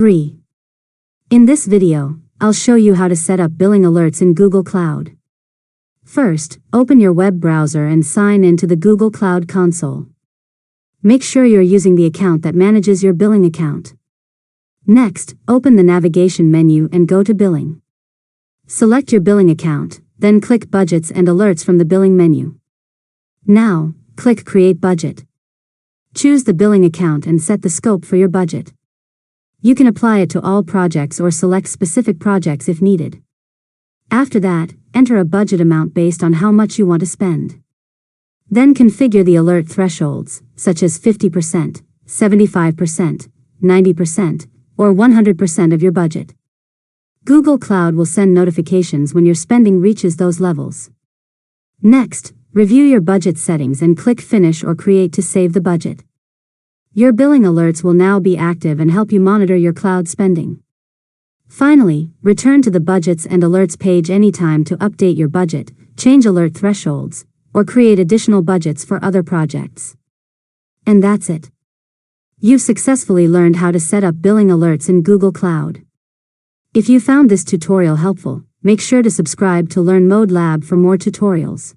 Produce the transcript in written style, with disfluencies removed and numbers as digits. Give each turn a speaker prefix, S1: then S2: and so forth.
S1: 3. In this video, I'll show you how to set up billing alerts in Google Cloud. First, open your web browser and sign into the Google Cloud console. Make sure you're using the account that manages your billing account. Next, open the navigation menu and go to Billing. Select your billing account, then click Budgets and Alerts from the billing menu. Now, click Create Budget. Choose the billing account and set the scope for your budget. You can apply it to all projects or select specific projects if needed. After that, enter a budget amount based on how much you want to spend. Then configure the alert thresholds, such as 50%, 75%, 90%, or 100% of your budget. Google Cloud will send notifications when your spending reaches those levels. Next, review your budget settings and click Finish or Create to save the budget. Your billing alerts will now be active and help you monitor your cloud spending. Finally, return to the Budgets and Alerts page anytime to update your budget, change alert thresholds, or create additional budgets for other projects. And that's it. You've successfully learned how to set up billing alerts in Google Cloud. If you found this tutorial helpful, make sure to subscribe to LearnModelab for more tutorials.